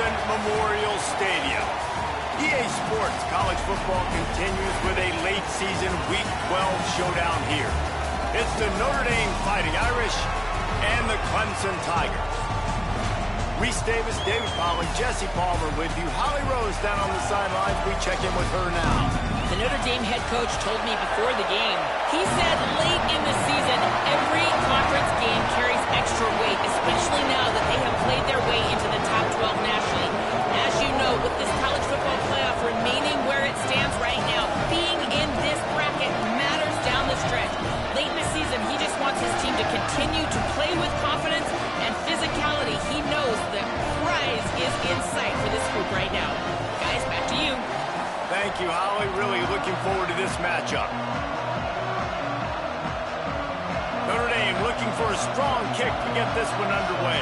Clemson Memorial Stadium. EA Sports College Football continues with a late season Week 12 showdown here. It's the Notre Dame Fighting Irish and the Clemson Tigers. Reese Davis, David Pollock, Jesse Palmer with you. Holly Rose down on the sidelines. We check in with her now. The Notre Dame head coach told me before the game, he said late in the season, every conference game carries extra weight, especially now that they have played their way into the top 12 nationally. As you know, with this college football playoff remaining where it stands right now, being in this bracket matters down the stretch. Late in the season, he just wants his team to continue to play with confidence and physicality. He knows the prize is in sight for this group right now. Guys, back to you. Thank you, Holly. Really looking forward to this matchup. Notre Dame looking for a strong kick to get this one underway.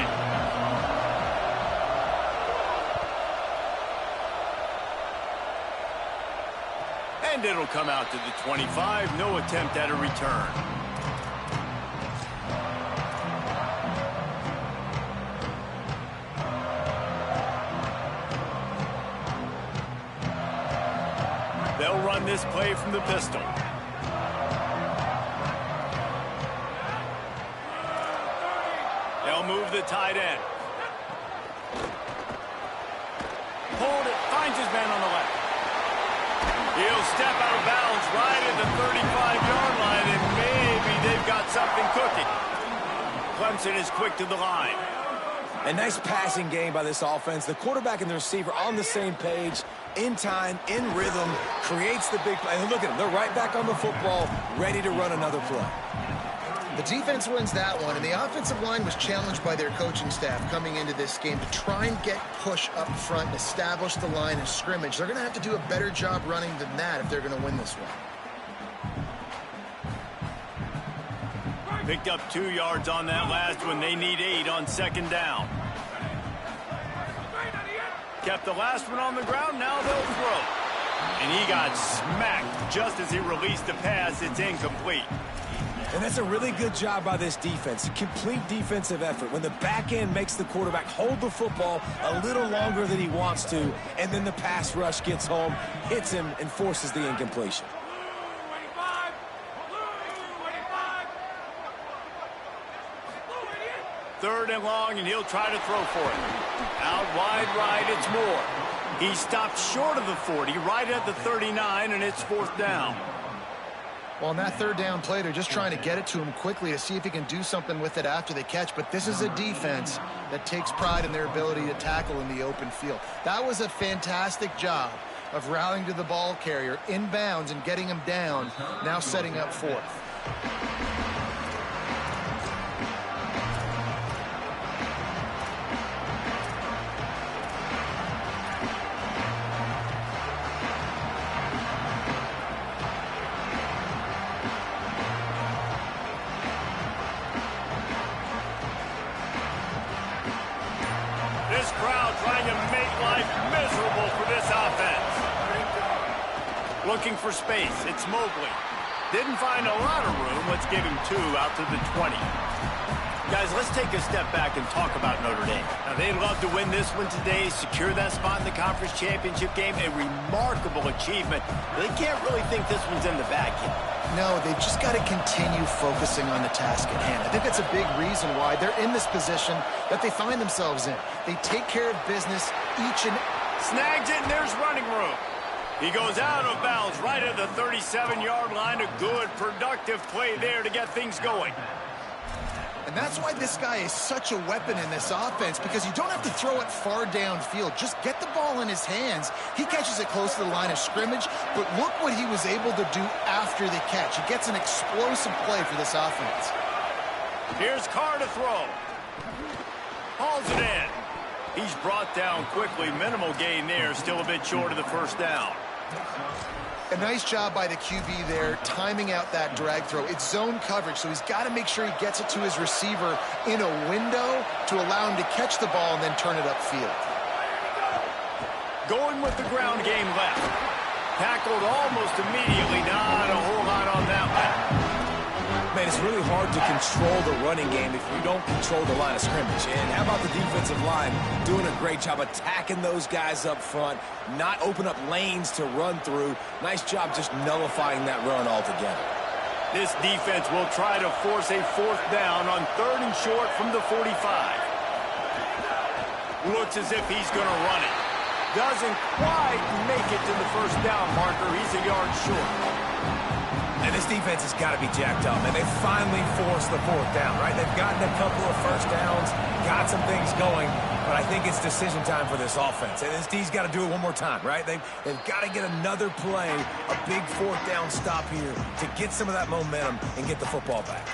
And it'll come out to the 25. No attempt at a return. They'll run this play from the pistol. They'll move the tight end. Hold it, finds his man on the left. He'll step out of bounds right at the 35-yard line, and maybe they've got something cooking. Clemson is quick to the line. A nice passing game by this offense. The quarterback and the receiver on the same page, in time, in rhythm, creates the big play. And look at them. They're right back on the football, ready to run another play. The defense wins that one, and the offensive line was challenged by their coaching staff coming into this game to try and get push up front and establish the line of scrimmage. They're going to have to do a better job running than that if they're going to win this one. Picked up 2 yards on that last one. They need 8 on second down. Kept the last one on the ground. Now they'll throw. And he got smacked just as he released the pass. It's incomplete. And that's a really good job by this defense. A complete defensive effort. When the back end makes the quarterback hold the football a little longer than he wants to, and then the pass rush gets home, hits him, and forces the incompletion. Third and long, and he'll try to throw for it. Out wide right, it's Moore. He stopped short of the 40, right at the 39, and it's fourth down. Well, on that third down play, they're just trying to get it to him quickly to see if he can do something with it after they catch. But this is a defense that takes pride in their ability to tackle in the open field. That was a fantastic job of rallying to the ball carrier in bounds and getting him down, now setting up fourth. This crowd trying to make life miserable for this offense. Looking for space. It's Mobley. Didn't find a lot of room. Let's give him 2 out to the 20. Guys, let's take a step back and talk about Notre Dame. Now, they'd love to win this one today, secure that spot in the conference championship game. A remarkable achievement. They can't really think this one's in the bag yet. No, they've just got to continue focusing on the task at hand. I think that's a big reason why they're in this position that they find themselves in. They take care of business each and... Snags it, and there's running room. He goes out of bounds right at the 37-yard line. A good, productive play there to get things going. And that's why this guy is such a weapon in this offense, because you don't have to throw it far downfield. Just get the ball in his hands. He catches it close to the line of scrimmage, but look what he was able to do after the catch. He gets an explosive play for this offense. Here's Carr to throw. Hauls it in. He's brought down quickly. Minimal gain there. Still a bit short of the first down. A nice job by the QB there, timing out that drag throw. It's zone coverage, so he's got to make sure he gets it to his receiver in a window to allow him to catch the ball and then turn it upfield. Going with the ground game left. Tackled almost immediately. Not a whole lot on that one. Man, it's really hard to control the running game if you don't control the line of scrimmage. And how about the defensive line doing a great job attacking those guys up front, not open up lanes to run through. Nice job just nullifying that run altogether. This defense will try to force a 4th down on 3rd and short from the 45. Looks as if he's going to run it. Doesn't quite make it to the 1st down marker. He's a yard short. And this defense has got to be jacked up, and they finally forced the 4th down, right? They've gotten a couple of 1st downs, got some things going, but I think it's decision time for this offense. And this D's got to do it one more time, right? They've got to get another play, a big 4th down stop here to get some of that momentum and get the football back.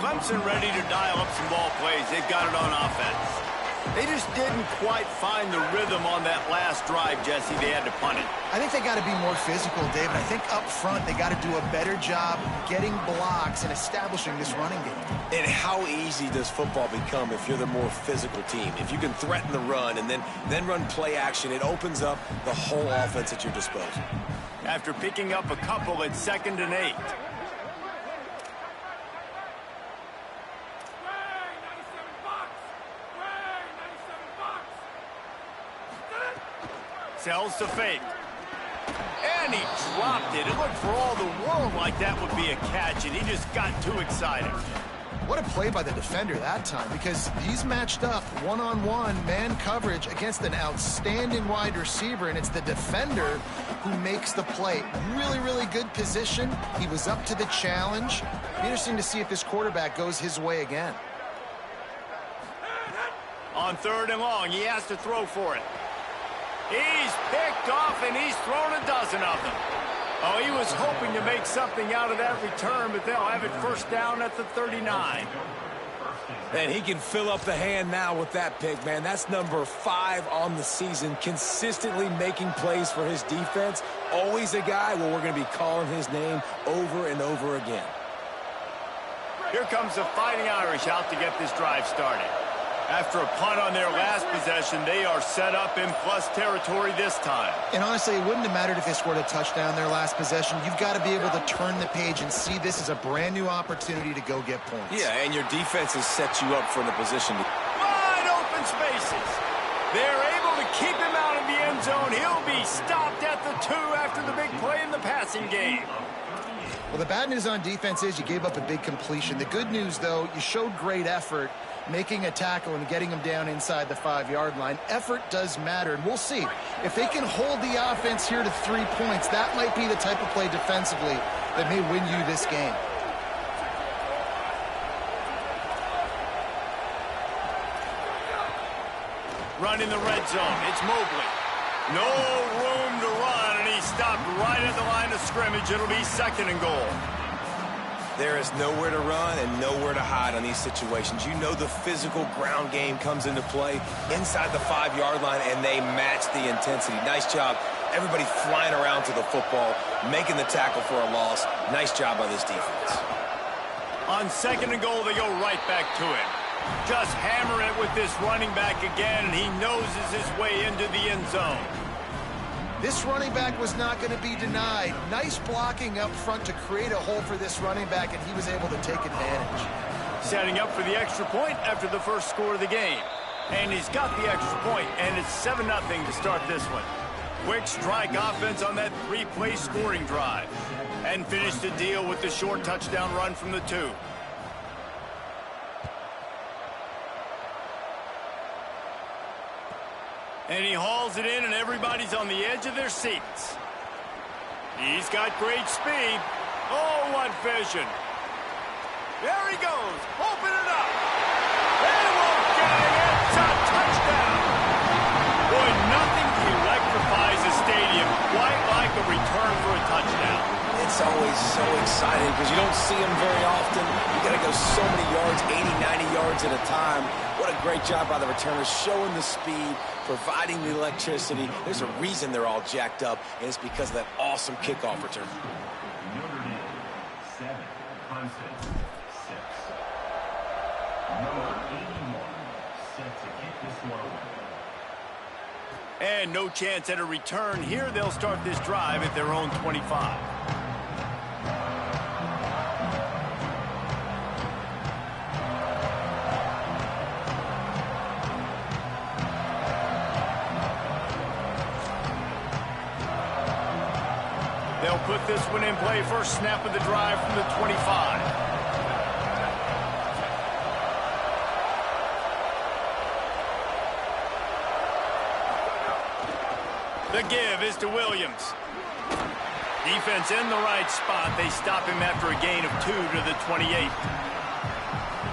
Clemson ready to dial up some ball plays. They've got it on offense. They just didn't quite find the rhythm on that last drive, Jesse. They had to punt it. I think they got to be more physical, David. I think up front they got to do a better job getting blocks and establishing this running game. And how easy does football become if you're the more physical team? If you can threaten the run and then run play action, it opens up the whole offense at your disposal. After picking up a couple at 2nd and 8. Sells to fake. And he dropped it. It looked for all the world like that would be a catch, and he just got too excited. What a play by the defender that time, because he's matched up one-on-one man coverage against an outstanding wide receiver, and it's the defender who makes the play. Really, really good position. He was up to the challenge. Interesting to see if this quarterback goes his way again. On 3rd and long, he has to throw for it. He's picked off, and he's thrown a dozen of them. Oh, he was hoping to make something out of that return, but they'll have it 1st down at the 39. And he can fill up the hand now with that pick, man. That's number 5 on the season, consistently making plays for his defense. Always a guy where we're going to be calling his name over and over again. Here comes the Fighting Irish out to get this drive started. After a punt on their last possession, they are set up in plus territory this time. And honestly, it wouldn't have mattered if they scored a touchdown their last possession. You've got to be able to turn the page and see this as a brand new opportunity to go get points. Yeah, and your defense has set you up for the position. Wide open spaces. They're able to keep him out of the end zone. He'll be stopped at the 2 after the big play in the passing game. Well, the bad news on defense is you gave up a big completion. The good news, though, you showed great effort making a tackle and getting him down inside the 5-yard line. Effort does matter, and we'll see. If they can hold the offense here to 3 points, that might be the type of play defensively that may win you this game. Run in the red zone. It's Mobley. No room to run, and he stopped right at the line of scrimmage. It'll be 2nd and goal. There is nowhere to run and nowhere to hide on these situations. You know the physical ground game comes into play inside the 5-yard line, and they match the intensity. Nice job. Everybody flying around to the football, making the tackle for a loss. Nice job by this defense. On 2nd and goal, they go right back to him. Just hammer it with this running back again, and he noses his way into the end zone. This running back was not going to be denied. Nice blocking up front to create a hole for this running back, and he was able to take advantage. Setting up for the extra point after the first score of the game. And he's got the extra point, and it's 7-0 to start this one. Quick strike offense on that 3-play scoring drive. And finished the deal with the short touchdown run from the 2. And he hauls it in, and everybody's on the edge of their seats. He's got great speed. Oh, what vision. There he goes. Open it up. They won't get it. It's a touchdown. Boy, nothing electrifies a stadium quite like a return for a touchdown. It's always so exciting because you don't see them very often. You got to go so many yards, 80, 90 yards at a time. What a great job by the returners, showing the speed, providing the electricity. There's a reason they're all jacked up, and it's because of that awesome kickoff return. Notre Dame, 7, Clemson, 6. Number 81, set to kick this one away. And no chance at a return here. They'll start this drive at their own 25. They'll put this one in play. First snap of the drive from the 25. The give is to Williams. Defense in the right spot. They stop him after a gain of 2 to the 28.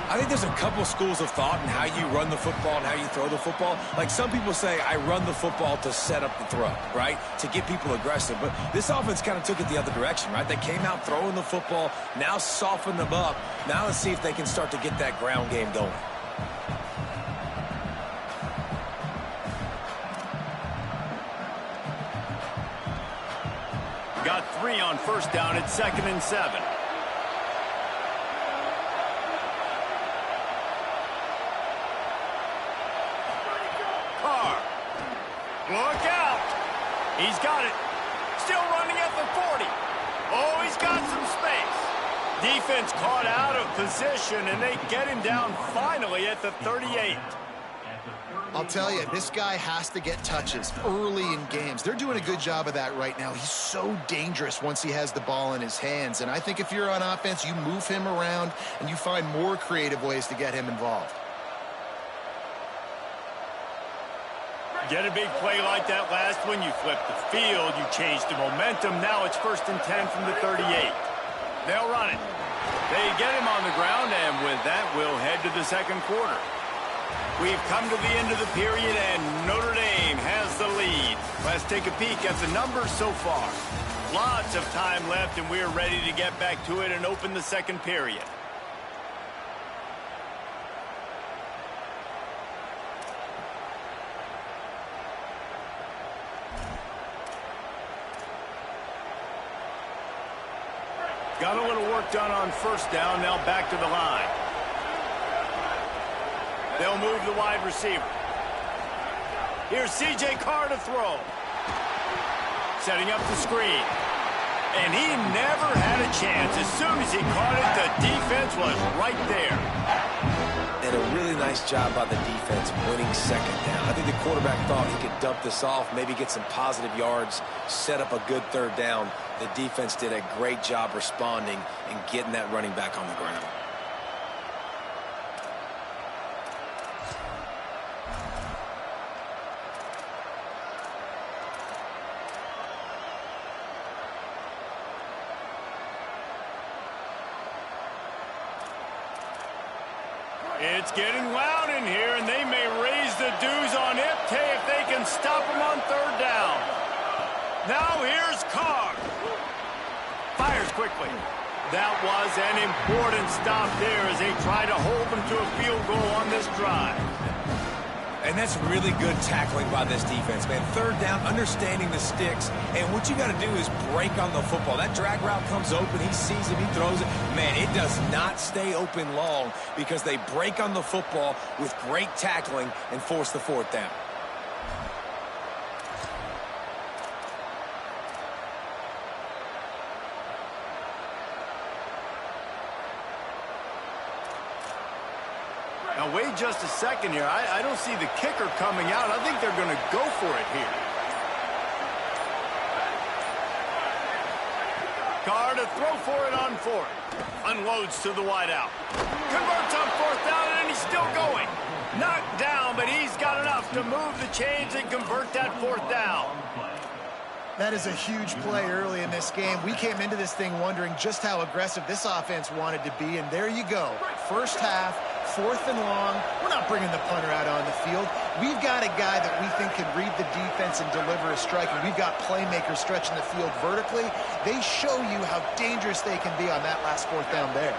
I think there's a couple schools of thought in how you run the football and how you throw the football. Like some people say, I run the football to set up the throw, right? To get people aggressive. But this offense kind of took it the other direction, right? They came out throwing the football, now soften them up. Now let's see if they can start to get that ground game going. Got 3 on first down. It's 2nd and 7. Look out. He's got it. Still running at the 40. Oh, he's got some space. Defense caught out of position, and they get him down finally at the 38. I'll tell you, this guy has to get touches early in games. They're doing a good job of that right now. He's so dangerous once he has the ball in his hands. And I think if you're on offense, you move him around and you find more creative ways to get him involved. Get a big play like that last one, you flip the field, you change the momentum. Now it's 1st and 10 from the 38. They'll run it. They get him on the ground, and with that, we'll head to the second quarter. We've come to the end of the period, and Notre Dame has the lead. Let's take a peek at the numbers so far. Lots of time left, and we're ready to get back to it and open the second period. Got a little work done on first down. Now back to the line. They'll move the wide receiver. Here's C.J. Carr to throw. Setting up the screen. And he never had a chance. As soon as he caught it, the defense was right there. And a really nice job by the defense winning second down. I think the quarterback thought he could dump this off, maybe get some positive yards, set up a good third down. The defense did a great job responding and getting that running back on the ground. It's getting loud in here, and they may raise the dues on Ncaa if they can stop him on third down. Now here's Carr. Fires quickly. That was an important stop there as they try to hold them to a field goal on this drive. And that's really good tackling by this defense, man. Third down, understanding the sticks. And what you got to do is break on the football. That drag route comes open. He sees it. He throws it. Man, it does not stay open long because they break on the football with great tackling and force the fourth down. Now, wait just a second here. I don't see the kicker coming out. I think they're going to go for it here. Carr to throw for it on fourth. Unloads to the wideout. Converts on fourth down, and he's still going. Knocked down, but he's got enough to move the chains and convert that fourth down. That is a huge play early in this game. We came into this thing wondering just how aggressive this offense wanted to be, and there you go. First half, 4th and long. We're not bringing the punter out on the field. We've got a guy that we think can read the defense and deliver a strike, and we've got playmakers stretching the field vertically. They show you how dangerous they can be on that last 4th down there.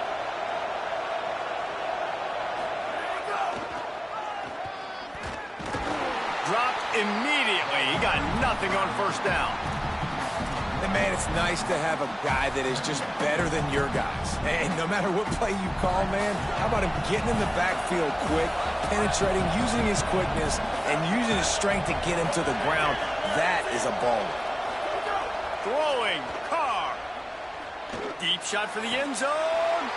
Dropped immediately. He got nothing on first down. And, man, it's nice to have a guy that is just better than your guys. And no matter what play you call, man, how about him getting in the backfield quick, penetrating, using his quickness, and using his strength to get him to the ground. That is a baller. Throwing, Carr. Deep shot for the end zone.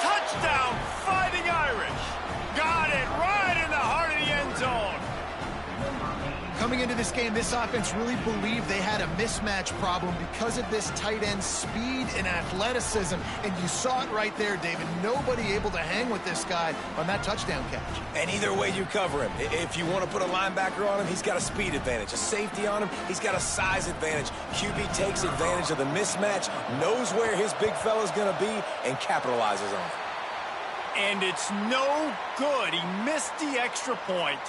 Touchdown, Fighting Irish. Got it right in the heart of the end zone. Coming into this game, this offense really believed they had a mismatch problem because of this tight end speed and athleticism. And you saw it right there, David. Nobody able to hang with this guy on that touchdown catch. And either way you cover him, if you want to put a linebacker on him, he's got a speed advantage. A safety on him, he's got a size advantage. QB takes advantage of the mismatch, knows where his big fella's going to be, and capitalizes on it. And it's no good. He missed the extra point.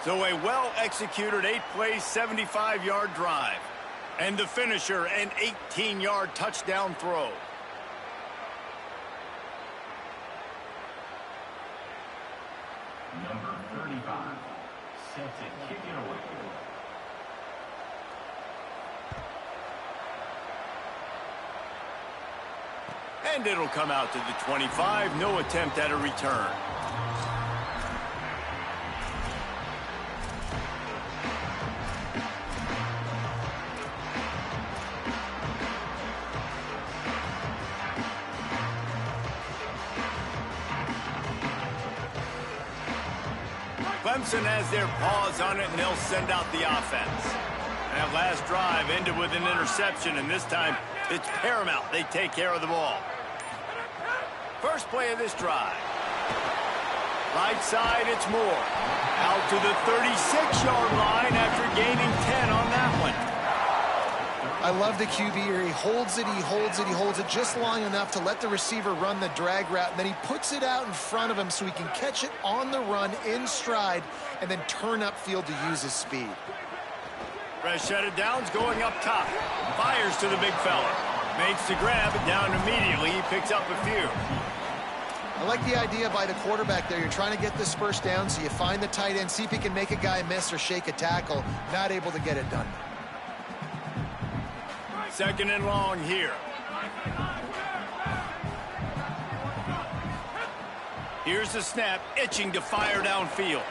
So a well-executed 8-play, 75-yard drive. And the finisher, an 18-yard touchdown throw. Number 35, set to kick it away. And it'll come out to the 25. No attempt at a return. Clemson has their paws on it, and they'll send out the offense. And that last drive ended with an interception, and this time it's paramount they take care of the ball. First play of this drive. Right side, it's Moore. Out to the 36-yard line after gaining 10 on that one. I love the QB here. He holds it, he holds it, he holds it just long enough to let the receiver run the drag route, and then he puts it out in front of him so he can catch it on the run in stride and then turn upfield to use his speed. Fresh set of downs going up top. Fires to the big fella. Makes the grab and down immediately. He picks up a few. I like the idea by the quarterback there. You're trying to get this first down, so you find the tight end, see if he can make a guy miss or shake a tackle. Not able to get it done. Second and long here. Here's the snap, itching to fire downfield.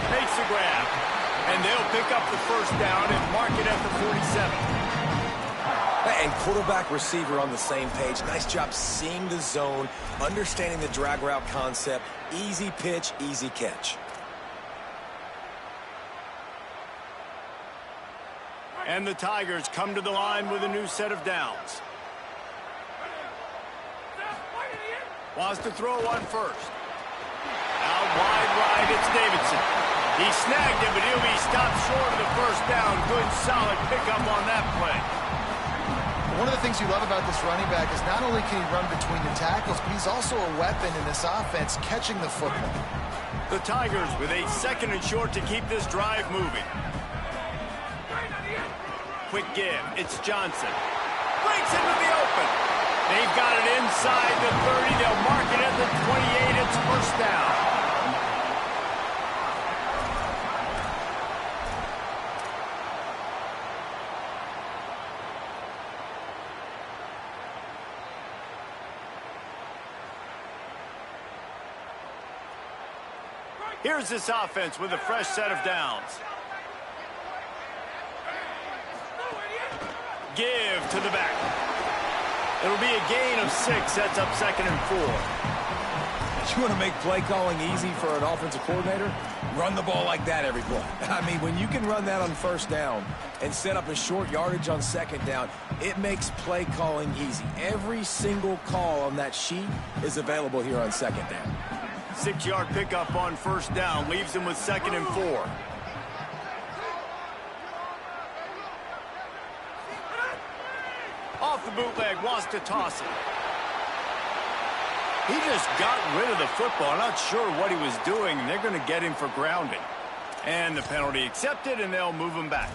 Makes the grab, and they'll pick up the first down and mark it at the 47. And quarterback receiver on the same page. Nice job seeing the zone, understanding the drag route concept. Easy pitch, easy catch. And the Tigers come to the line with a new set of downs. Wants to throw one first. Out wide right, it's Davidson. He snagged it, but he'll be stopped short of the first down. Good, solid pickup on that play. One of the things you love about this running back is not only can he run between the tackles, but he's also a weapon in this offense, catching the football. The Tigers with a second and short to keep this drive moving. Quick give. It's Johnson. Breaks into the open. They've got it inside the 30. They'll mark it at the 28. It's first down. Here's this offense with a fresh set of downs. Give to the back. It'll be a gain of 6. Sets up second and 4. You want to make play calling easy for an offensive coordinator? Run the ball like that every play. I mean, when you can run that on first down and set up a short yardage on second down, it makes play calling easy. Every single call on that sheet is available here on second down. 6-yard pickup on first down. Leaves him with second and 4. Off the bootleg, wants to toss it. He just got rid of the football. Not sure what he was doing. They're going to get him for grounding. And the penalty accepted, and they'll move him back.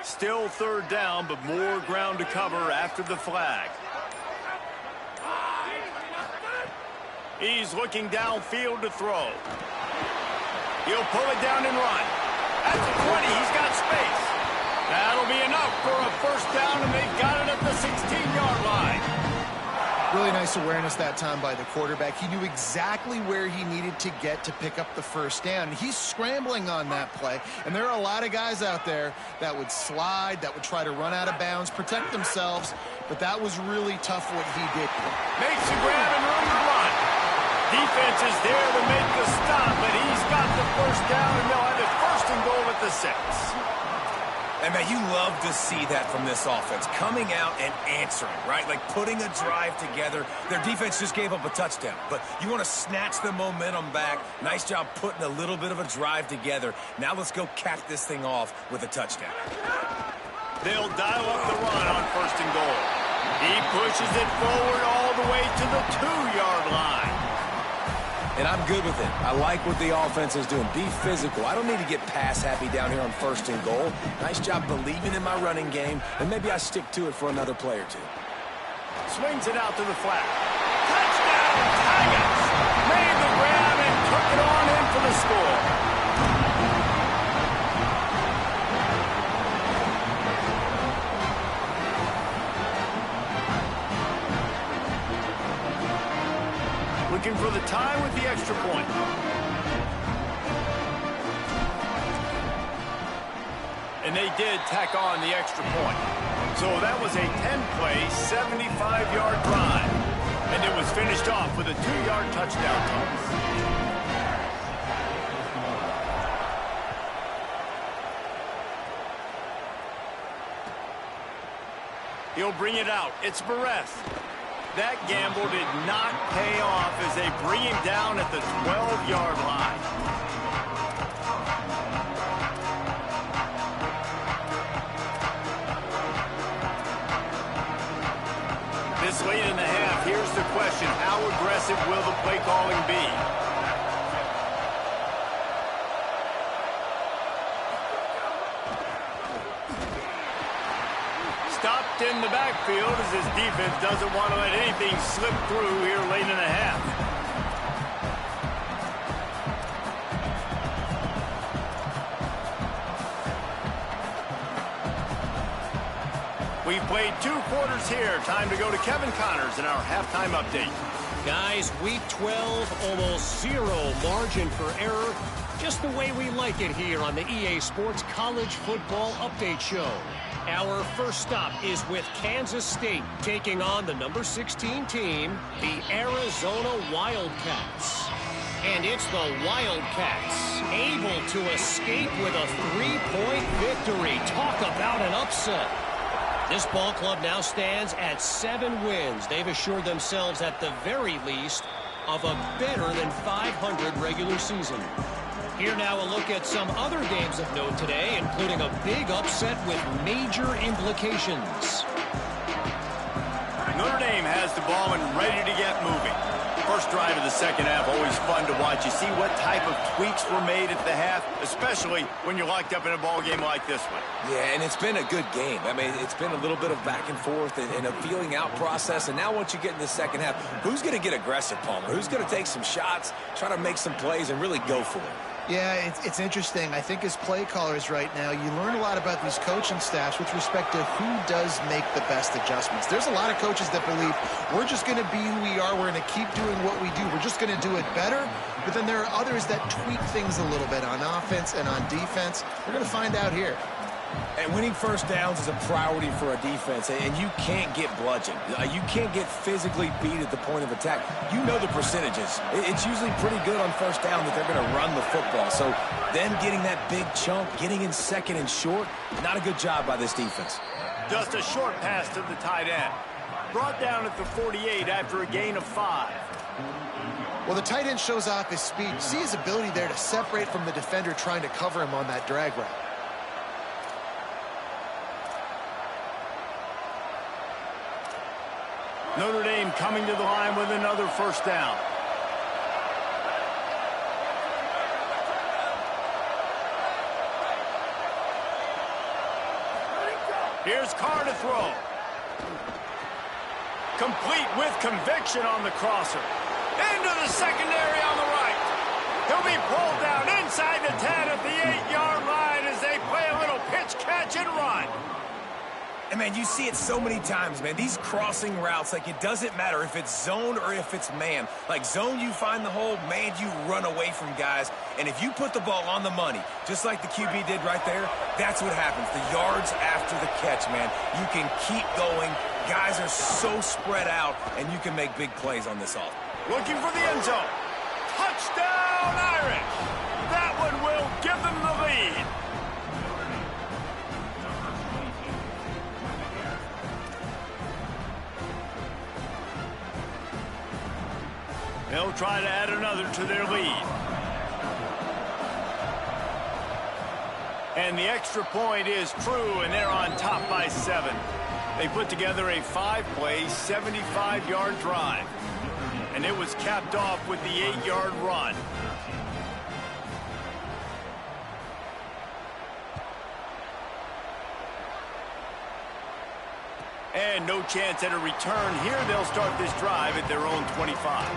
Still third down, but more ground to cover after the flag. He's looking downfield to throw. He'll pull it down and run. At the 20, he's got space. That'll be enough for a first down, and they've got it at the 16-yard line. Really nice awareness that time by the quarterback. He knew exactly where he needed to get to pick up the first down. He's scrambling on that play, and there are a lot of guys out there that would slide, that would try to run out of bounds, protect themselves, but that was really tough what he did. Makes the grab and room to run. Defense is there to make the stop, but he's got the first down, and they'll have it first and goal at the 6. And, man, you love to see that from this offense, coming out and answering, right? Like putting a drive together. Their defense just gave up a touchdown, but you want to snatch the momentum back. Nice job putting a little bit of a drive together. Now let's go cap this thing off with a touchdown. They'll dial up the run on first and goal. He pushes it forward all the way to the 2-yard line. And I'm good with it. I like what the offense is doing. Be physical. I don't need to get pass happy down here on first and goal. Nice job believing in my running game, and maybe I stick to it for another play or two. Swings it out to the flat. Touchdown, Tigers! Made the grab and took it on in for the score. Looking for the tie with the extra point. And they did tack on the extra point. So that was a 10-play, 75-yard drive. And it was finished off with a 2-yard touchdown toss. He'll bring it out. It's Barres. That gamble did not pay off as they bring him down at the 12-yard line. This late in the half, here's the question. How aggressive will the play calling be? Stopped in the backfield as his defense doesn't want to let anything slip through here late in the half. We've played 2 quarters here. Time to go to Kevin Connors in our halftime update. Guys, week 12, almost 0 margin for error. Just the way we like it here on the EA Sports College Football Update Show. Our first stop is with Kansas State taking on the number 16 team, the Arizona Wildcats. And it's the Wildcats able to escape with a 3-point victory. Talk about an upset. This ball club now stands at 7 wins. They've assured themselves at the very least of a better than 500 regular season. Here now a look at some other games of note today, including a big upset with major implications. Notre Dame has the ball and ready to get moving. First drive of the second half, always fun to watch. You see what type of tweaks were made at the half, especially when you're locked up in a ball game like this one. Yeah, and it's been a good game. I mean, it's been a little bit of back and forth and a feeling out process. And now once you get in the second half, who's going to get aggressive, Palmer? Who's going to take some shots, try to make some plays, and really go for it? Yeah, it's interesting. I think as play callers right now, you learn a lot about these coaching staffs with respect to who does make the best adjustments. There's a lot of coaches that believe we're just going to be who we are. We're going to keep doing what we do. We're just going to do it better. But then there are others that tweak things a little bit on offense and on defense. We're going to find out here. And winning first downs is a priority for a defense, and you can't get bludgeoned. You can't get physically beat at the point of attack. You know the percentages. It's usually pretty good on first down that they're going to run the football. So them getting that big chunk, getting in second and short, not a good job by this defense. Just a short pass to the tight end. Brought down at the 48 after a gain of 5. Well, the tight end shows off his speed. See his ability there to separate from the defender trying to cover him on that drag route. Notre Dame coming to the line with another first down. Here's Carr to throw. Complete with conviction on the crosser. Into the secondary on the right. He'll be pulled down inside the 10 at the 8-yard line as they play a little pitch, catch, and run. And, man, you see it so many times, man. These crossing routes, like, it doesn't matter if it's zone or if it's man. Like, zone, you find the hole. Man, you run away from guys. And if you put the ball on the money, just like the QB did right there, that's what happens. The yards after the catch, man. You can keep going. Guys are so spread out, and you can make big plays on this offense. Looking for the end zone. Touchdown, Irish. That one will give them the lead. They'll try to add another to their lead. And the extra point is true, and they're on top by 7. They put together a 5-play, 75-yard drive. And it was capped off with the 8-yard run. And no chance at a return here. They'll start this drive at their own 25.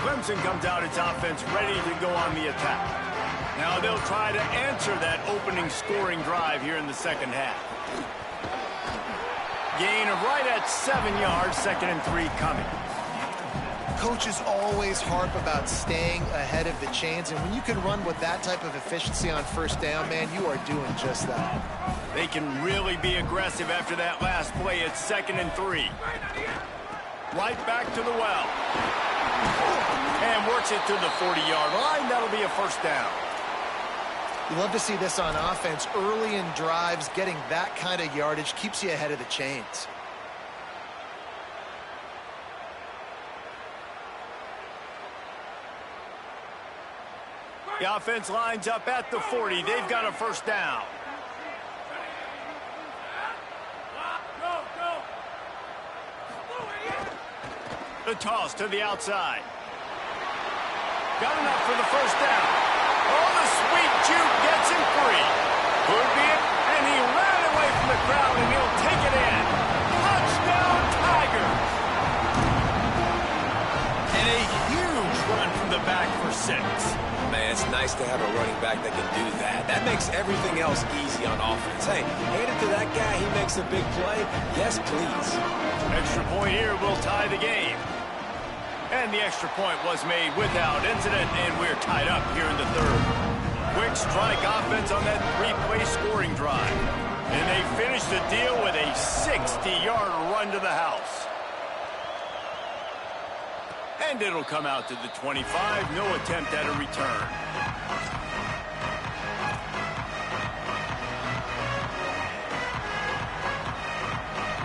Clemson comes out its offense ready to go on the attack. Now they'll try to answer that opening scoring drive here in the second half. Gain of right at 7 yards, 2nd and 3 coming. Coaches always harp about staying ahead of the chains, and when you can run with that type of efficiency on first down, man, you are doing just that. They can really be aggressive after that last play. It's 2nd and 3. Right back to the well. And works it to the 40-yard line. That'll be a first down. You love to see this on offense. Early in drives, getting that kind of yardage keeps you ahead of the chains. The offense lines up at the 40. They've got a first down. The toss to the outside. Got enough for the first down. Oh, the sweet juke gets him free. Could be it, and he ran away from the crowd, and he'll take it in. Touchdown, Tigers. And a huge run from the back for 6. Man, it's nice to have a running back that can do that. That makes everything else easy on offense. Hey, hand it to that guy. He makes a big play. Yes, please. Extra point here will tie the game. And the extra point was made without incident, and we're tied up here in the 3rd. Quick strike offense on that 3-play scoring drive. And they finish the deal with a 60-yard run to the house. And it'll come out to the 25. No attempt at a return.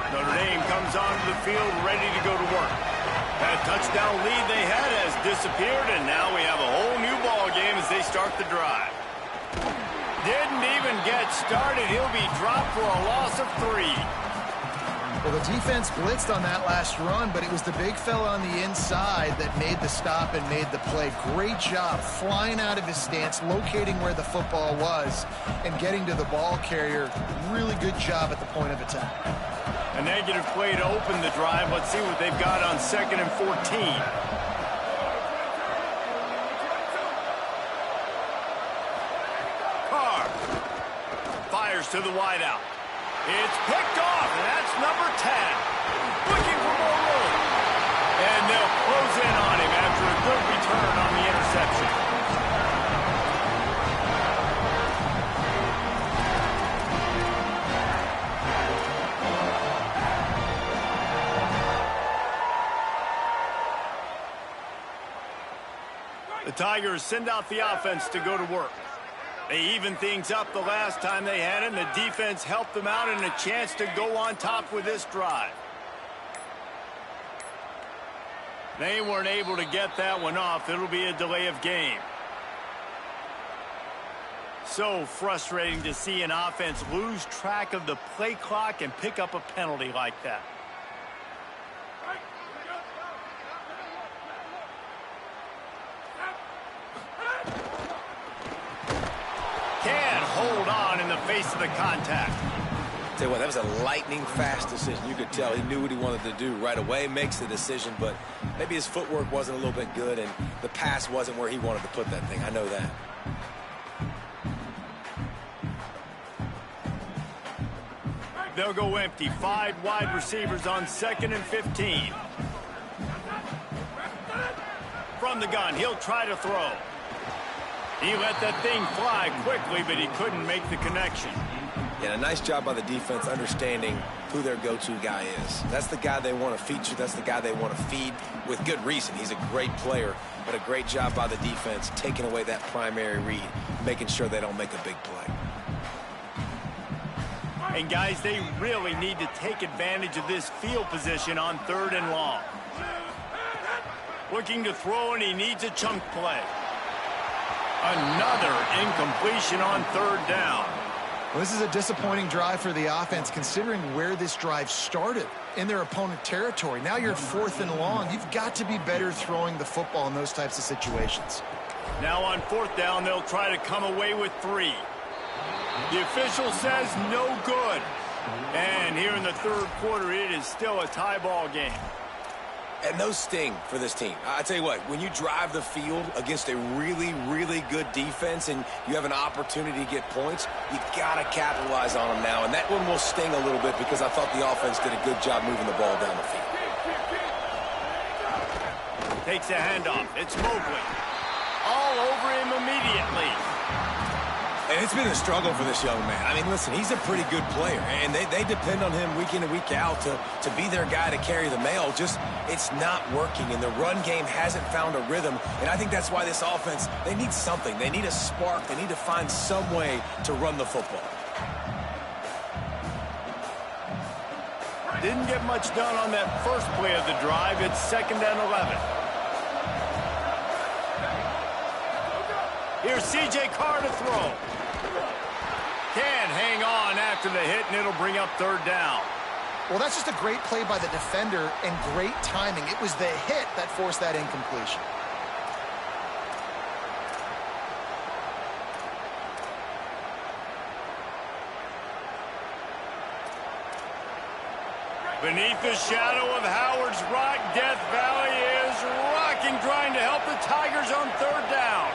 Notre Dame comes onto the field ready to go to work. That touchdown lead they had has disappeared, and now we have a whole new ball game as they start the drive. Didn't even get started. He'll be dropped for a loss of 3. Well, the defense blitzed on that last run, but it was the big fella on the inside that made the stop and made the play. Great job flying out of his stance, locating where the football was, and getting to the ball carrier. Really good job at the point of attack. A negative play to open the drive. Let's see what they've got on 2nd and 14. Carr fires to the wideout. It's picked off, and that's number 10. Looking for more room. And they'll close in on him after a good return on the interception. The Tigers send out the offense to go to work. They evened things up the last time they had it, and the defense helped them out and a chance to go on top with this drive. They weren't able to get that one off. It'll be a delay of game. So frustrating to see an offense lose track of the play clock and pick up a penalty like that. Can't hold on in the face of the contact. Tell you what, that was a lightning-fast decision. You could tell he knew what he wanted to do right away, makes the decision, but maybe his footwork wasn't a little bit good, and the pass wasn't where he wanted to put that thing. I know that. They'll go empty. 5 wide receivers on 2nd and 15. From the gun, he'll try to throw. He let that thing fly quickly, but he couldn't make the connection. Yeah, a nice job by the defense understanding who their go-to guy is. That's the guy they want to feature. That's the guy they want to feed with good reason. He's a great player, but a great job by the defense taking away that primary read, making sure they don't make a big play. And, guys, they really need to take advantage of this field position on 3rd and long. Looking to throw, and he needs a chunk play. Another incompletion on 3rd down. Well, this is a disappointing drive for the offense, considering where this drive started, in their opponent territory. Now you're 4th and long. You've got to be better throwing the football in those types of situations. Now on 4th down, they'll try to come away with 3. The official says no good. And here in the 3rd quarter, it is still a tie ball game. And those sting for this team. I tell you what, when you drive the field against a really, really good defense and you have an opportunity to get points, you got to capitalize on them now. And that one will sting a little bit because I thought the offense did a good job moving the ball down the field. Takes a handoff. It's Mobley. All over him immediately. And it's been a struggle for this young man. I mean, listen, he's a pretty good player, and they depend on him week in and week out to be their guy to carry the mail. Just, it's not working, and the run game hasn't found a rhythm, and I think that's why this offense, they need something. They need a spark. They need to find some way to run the football. Didn't get much done on that first play of the drive. It's 2nd and 11. Here's C.J. Carr to throw. Can't hang on after the hit, and it'll bring up 3rd down. Well, that's just a great play by the defender and great timing. It was the hit that forced that incompletion. Beneath the shadow of Howard's Rock, Death Valley is rocking, trying to help the Tigers on 3rd down.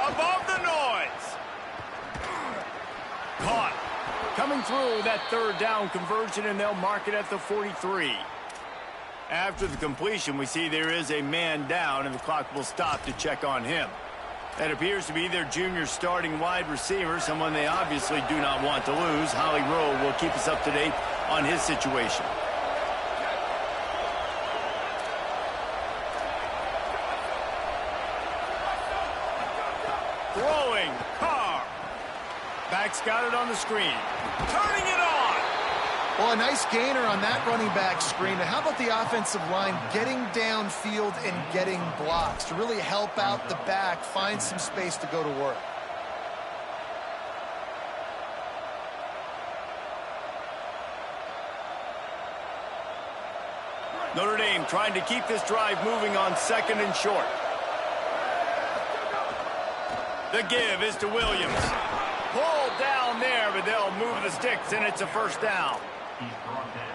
Above the noise. Caught. Coming through that 3rd down conversion, and they'll mark it at the 43. After the completion, we see there is a man down, and the clock will stop to check on him. That appears to be their junior starting wide receiver, someone they obviously do not want to lose. Holly Rowe will keep us up to date on his situation. Throwing, Carr. Back's got it on the screen. Turning it on. Well, a nice gainer on that running back screen. Now, how about the offensive line getting downfield and getting blocks to really help out the back, find some space to go to work? Notre Dame trying to keep this drive moving on 2nd and short. The give is to Williams. Pulled down there, but they'll move the sticks, and it's a 1st down.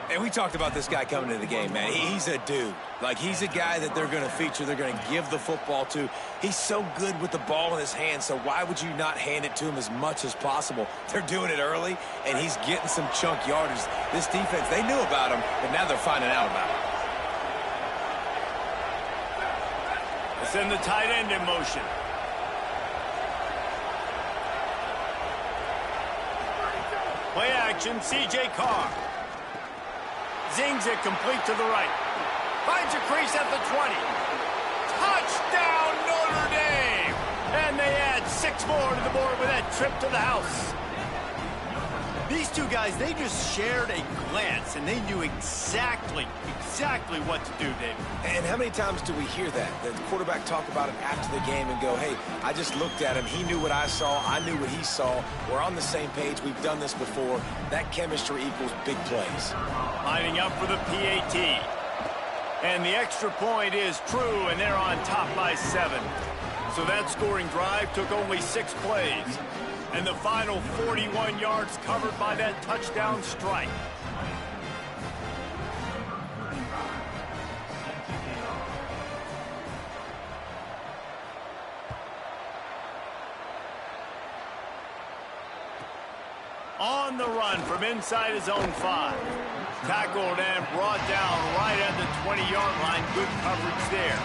And we talked about this guy coming into the game, man. He's a dude. Like, he's a guy that they're going to feature, they're going to give the football to. He's so good with the ball in his hands, so why would you not hand it to him as much as possible? They're doing it early, and he's getting some chunk yardage. This defense, they knew about him, but now they're finding out about him. Let's send the tight end in motion. Play action, C.J. Carr. Zings it complete to the right. Finds a crease at the 20. Touchdown, Notre Dame! And they add 6 more to the board with that trip to the house. These two guys, they just shared a glance, and they knew exactly what to do, David. And how many times do we hear that? The quarterback talk about it after the game and go, hey, I just looked at him. He knew what I saw. I knew what he saw. We're on the same page. We've done this before. That chemistry equals big plays. Lining up for the PAT. And the extra point is true, and they're on top by 7. So that scoring drive took only 6 plays. And the final 41 yards covered by that touchdown strike. On the run from inside his own 5. Tackled and brought down right at the 20-yard line. Good coverage there.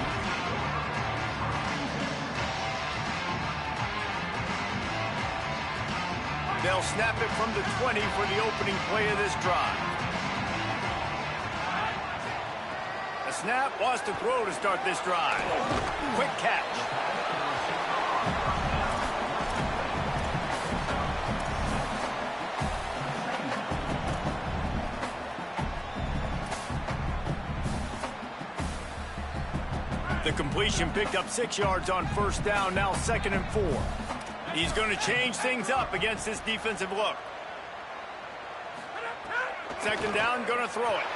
They'll snap it from the 20 for the opening play of this drive. A snap, wants to throw to start this drive. Quick catch. The completion picked up 6 yards on first down, now 2nd and 4. He's going to change things up against this defensive look. 2nd down, going to throw it.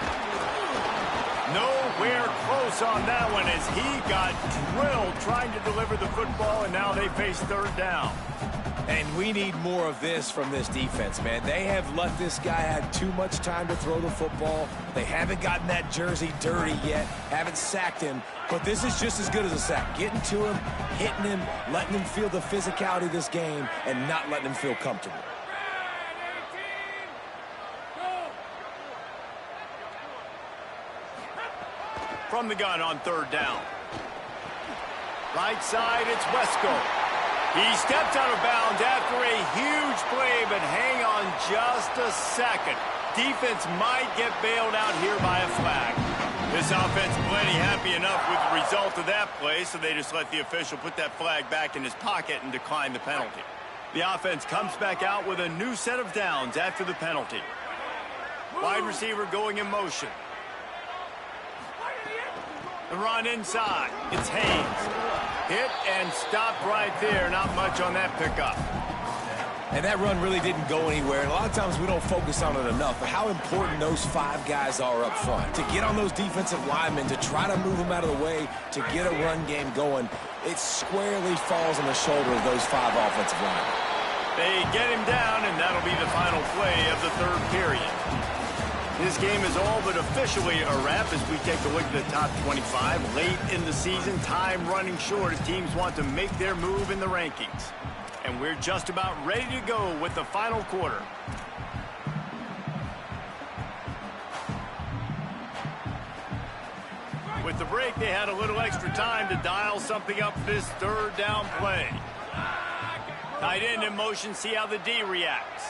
Nowhere close on that one as he got drilled trying to deliver the football, and now they face 3rd down. And we need more of this from this defense, man. They have let this guy have too much time to throw the football. They haven't gotten that jersey dirty yet, haven't sacked him. But this is just as good as a sack. Getting to him, hitting him, letting him feel the physicality of this game, and not letting him feel comfortable. From the gun on 3rd down. Right side, it's Wesco. He steps out of bounds after a huge play, but hang on just a second. Defense might get bailed out here by a flag. This offense plenty happy enough with the result of that play, so they just let the official put that flag back in his pocket and decline the penalty. The offense comes back out with a new set of downs after the penalty. Wide receiver going in motion. The run inside. It's Haynes. Hit and stopped right there. Not much on that pickup. And that run really didn't go anywhere. And a lot of times we don't focus on it enough, but how important those 5 guys are up front. To get on those defensive linemen, to try to move them out of the way, to get a run game going, it squarely falls on the shoulder of those 5 offensive linemen. They get him down, and that'll be the final play of the 3rd period. This game is all but officially a wrap as we take a look at the top 25. Late in the season, time running short as teams want to make their move in the rankings. And we're just about ready to go with the final quarter. With the break, they had a little extra time to dial something up for this 3rd down play. Tight end in motion, see how the D reacts.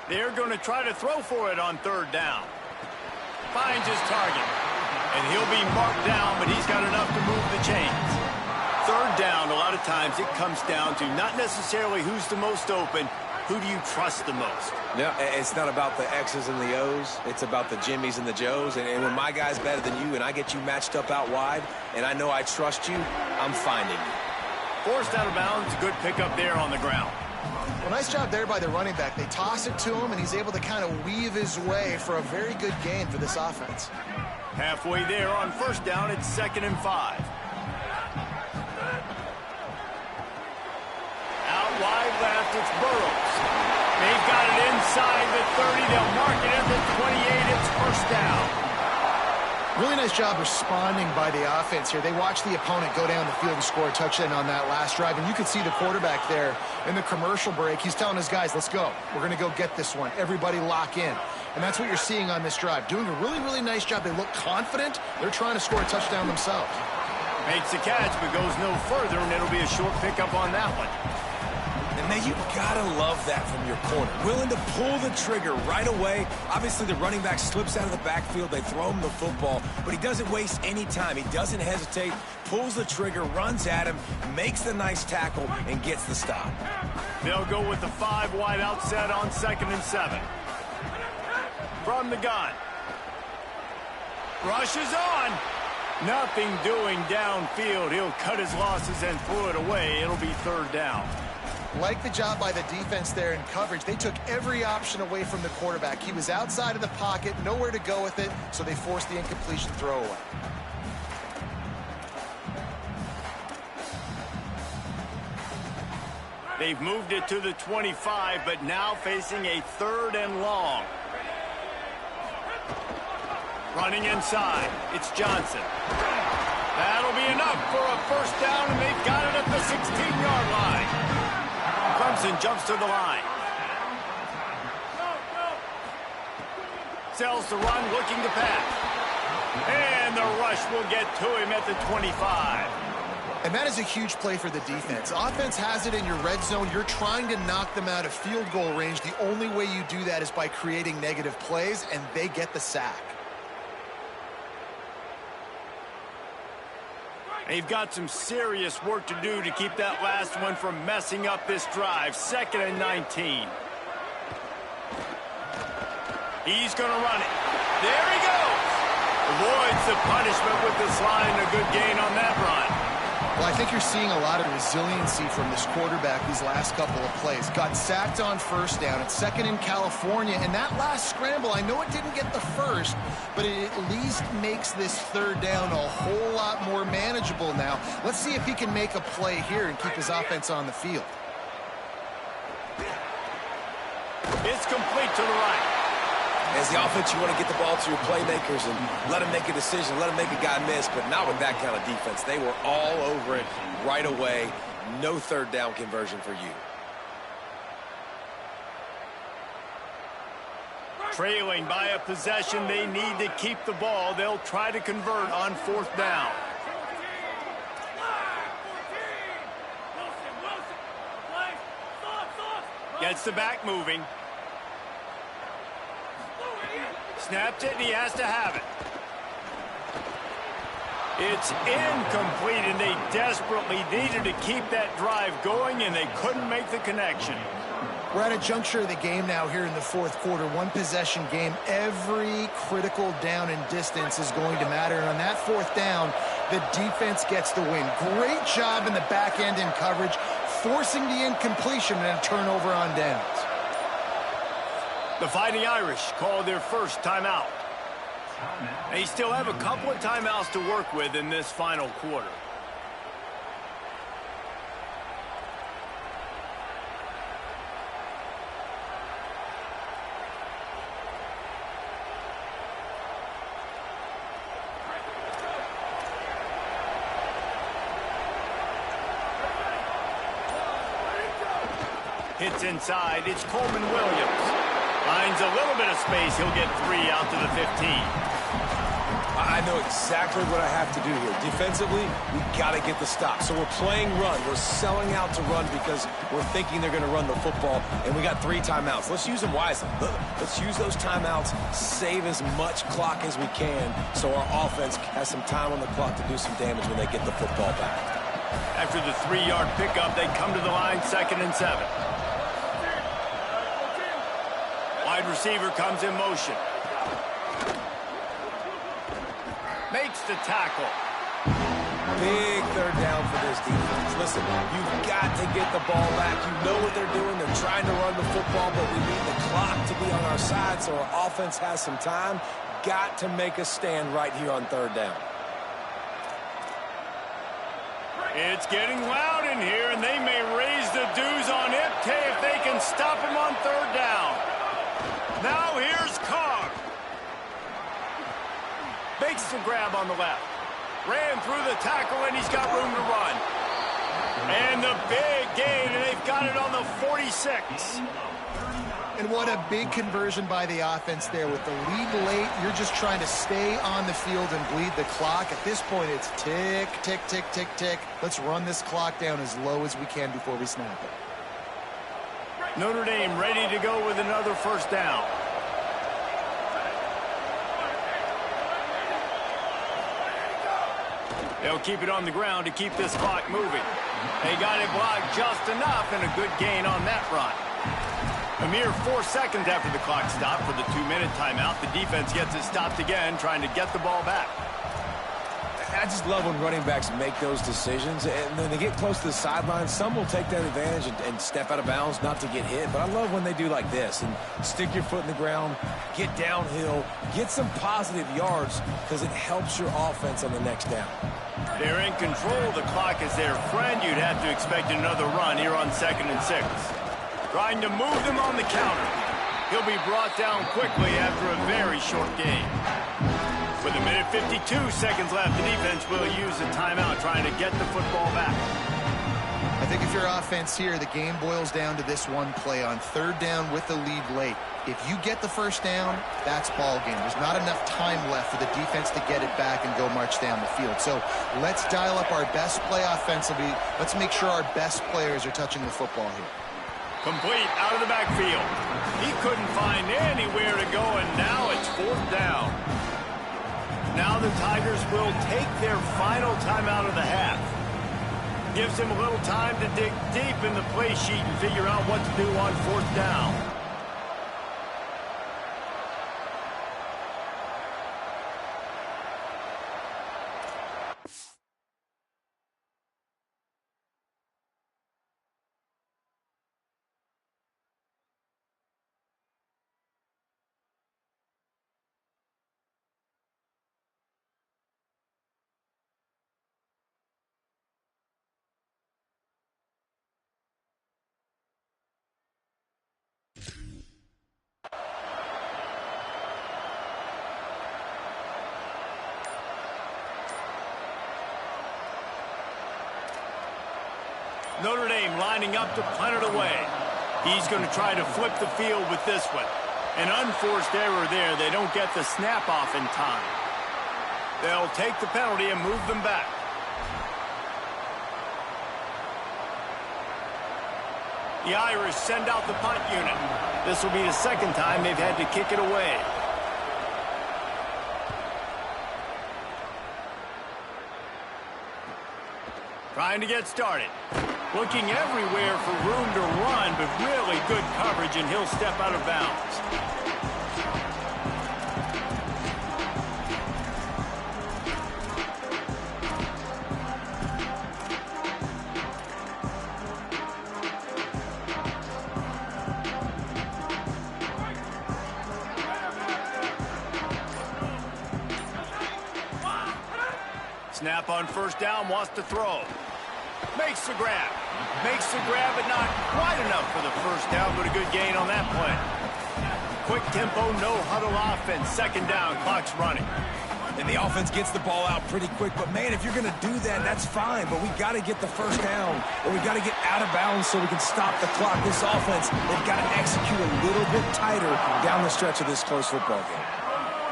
They're going to try to throw for it on 3rd down. Finds his target. And he'll be marked down, but he's got enough to move the chains. 3rd down, a lot of times it comes down to not necessarily who's the most open, who do you trust the most? Yeah, it's not about the X's and the O's. It's about the Jimmies and the Joes. And when my guy's better than you and I get you matched up out wide and I know I trust you, I'm finding you. Forced out of bounds, good pickup there on the ground. Well, nice job there by the running back. They toss it to him, and he's able to kind of weave his way for a very good gain for this offense. Halfway there on 1st down, it's 2nd and 5. Out wide left, it's Burrows. They've got it inside the 30. They'll mark it at the 28. It's 1st down. Really nice job responding by the offense here. They watched the opponent go down the field and score a touchdown on that last drive, and you could see the quarterback there in the commercial break. He's telling his guys, let's go. We're going to go get this one. Everybody lock in. And that's what you're seeing on this drive. Doing a really, really nice job. They look confident. They're trying to score a touchdown themselves. Makes the catch, but goes no further, and it'll be a short pickup on that one. And man, you gotta love that from your corner. Willing to pull the trigger right away. Obviously, the running back slips out of the backfield. They throw him the football, but he doesn't waste any time. He doesn't hesitate, pulls the trigger, runs at him, makes the nice tackle, and gets the stop. They'll go with the 5 wide out set on 2nd and 7. From the gun. Rushes on. Nothing doing downfield. He'll cut his losses and throw it away. It'll be 3rd down. Like the job by the defense there in coverage. They took every option away from the quarterback. He was outside of the pocket, nowhere to go with it, so they forced the incompletion throwaway. They've moved it to the 25, but now facing a 3rd and long. Running inside, it's Johnson. That'll be enough for a 1st down, and they've got it at the 16-yard line. Clemson jumps to the line. Sells the run, looking to pass. And the rush will get to him at the 25. And that is a huge play for the defense. Offense has it in your red zone. You're trying to knock them out of field goal range. The only way you do that is by creating negative plays, and they get the sack. They've got some serious work to do to keep that last one from messing up this drive. 2nd and 19. He's going to run it. There he goes. Avoids the punishment with the slide, and a good gain on that run. Well, I think you're seeing a lot of resiliency from this quarterback these last couple of plays. Got sacked on 1st down. It's 2nd in California. And that last scramble, I know it didn't get the first, but it at least makes this 3rd down a whole lot more manageable now. Let's see if he can make a play here and keep his offense on the field. It's complete to the right. As the offense, you want to get the ball to your playmakers and let them make a decision, let them make a guy miss, but not with that kind of defense. They were all over it right away. No 3rd down conversion for you. Trailing by a possession, they need to keep the ball. They'll try to convert on 4th down. Gets the back moving. Snapped it, and he has to have it. It's incomplete, and they desperately needed to keep that drive going, and they couldn't make the connection. We're at a juncture of the game now here in the 4th quarter. 1-possession game. Every critical down and distance is going to matter. And on that 4th down, the defense gets the win. Great job in the back end in coverage, forcing the incompletion and a turnover on downs. The Fighting Irish call their 1st timeout. They still have a couple of timeouts to work with in this final quarter. Hits inside. It's Coleman Williams. Finds a little bit of space. He'll get 3 out to the 15. I know exactly what I have to do here. Defensively, we got to get the stop. So we're playing run. We're selling out to run because we're thinking they're going to run the football, and we got 3 timeouts. Let's use them wisely. Let's use those timeouts, save as much clock as we can so our offense has some time on the clock to do some damage when they get the football back. After the 3-yard pickup, they come to the line, 2nd and 7. Wide receiver comes in motion. Makes the tackle. Big 3rd down for this defense. Listen, you've got to get the ball back. You know what they're doing. They're trying to run the football, but we need the clock to be on our side so our offense has some time. Got to make a stand right here on 3rd down. It's getting loud in here, and they may raise the dues on Ncaa if they can stop him on 3rd down. Now here's Carr. Makes the grab on the left. Ran through the tackle, and he's got room to run. And the big gain, and they've got it on the 46. And what a big conversion by the offense there. With the lead late, you're just trying to stay on the field and bleed the clock. At this point, it's tick, tick, tick, tick, tick. Let's run this clock down as low as we can before we snap it. Notre Dame ready to go with another 1st down. They'll keep it on the ground to keep this clock moving. They got it blocked just enough, and a good gain on that run. A mere 4 seconds after the clock stopped for the 2-minute timeout, the defense gets it stopped again, trying to get the ball back. I just love when running backs make those decisions, and then they get close to the sideline. Some will take that advantage and step out of bounds not to get hit, but I love when they do like this and stick your foot in the ground, get downhill, get some positive yards because it helps your offense on the next down. They're in control. The clock is their friend. You'd have to expect another run here on 2nd and 6. Trying to move them on the counter. He'll be brought down quickly after a very short game. With a minute 52 seconds left, the defense will use a timeout trying to get the football back. I think if you're offense here, the game boils down to this one play on 3rd down with the lead late. If you get the first down, that's ball game. There's not enough time left for the defense to get it back and go march down the field. So let's dial up our best play offensively. Let's make sure our best players are touching the football here. Complete out of the backfield. He couldn't find anywhere to go, and now it's 4th down. Now the Tigers will take their final timeout of the half. Gives him a little time to dig deep in the play sheet and figure out what to do on 4th down. Notre Dame lining up to punt it away. He's going to try to flip the field with this one. An unforced error there. They don't get the snap off in time. They'll take the penalty and move them back. The Irish send out the punt unit. This will be the 2nd time they've had to kick it away. Trying to get started. Looking everywhere for room to run, but really good coverage, and he'll step out of bounds. Snap on 1st down, wants to throw. Makes the grab. Makes the grab, but not quite enough for the 1st down, but a good gain on that play. Quick tempo, no huddle offense. 2nd down, clock's running. And the offense gets the ball out pretty quick, but man, if you're going to do that, that's fine, but we got to get the 1st down, or we got to get out of bounds so we can stop the clock. This offense, they've got to execute a little bit tighter down the stretch of this close football game.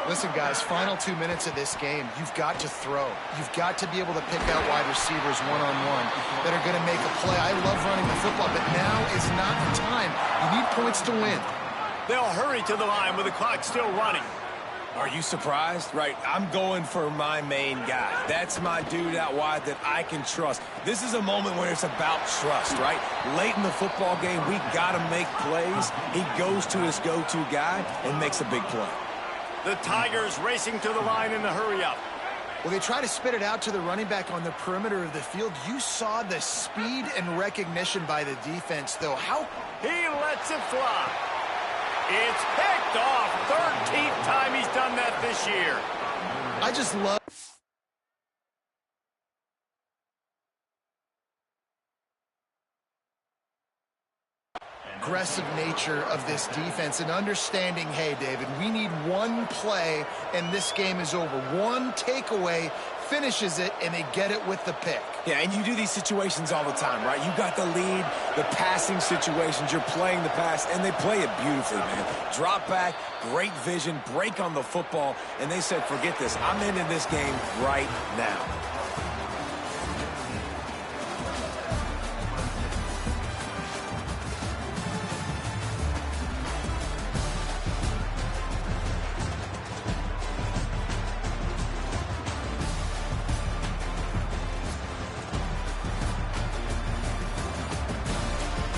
Listen, guys, final 2 minutes of this game, you've got to throw. You've got to be able to pick out wide receivers one-on-one that are going to make a play. I love running the football, but now is not the time. You need points to win. They'll hurry to the line with the clock still running. Are you surprised? Right, I'm going for my main guy. That's my dude out wide that I can trust. This is a moment where it's about trust, right? Late in the football game, we got to make plays. He goes to his go-to guy and makes a big play. The Tigers racing to the line in the hurry-up. Well, they try to spit it out to the running back on the perimeter of the field. You saw the speed and recognition by the defense, though. He lets it fly. It's picked off. 13th time he's done that this year. I just love... aggressive nature of this defense and understanding, hey, David, we need one play and this game is over. One takeaway finishes it, and they get it with the pick. Yeah, and you do these situations all the time, right? You got the lead, the passing situations, you're playing the pass, and they play it beautifully, man. Drop back, great vision, break on the football, and they said, forget this. I'm ending this game right now.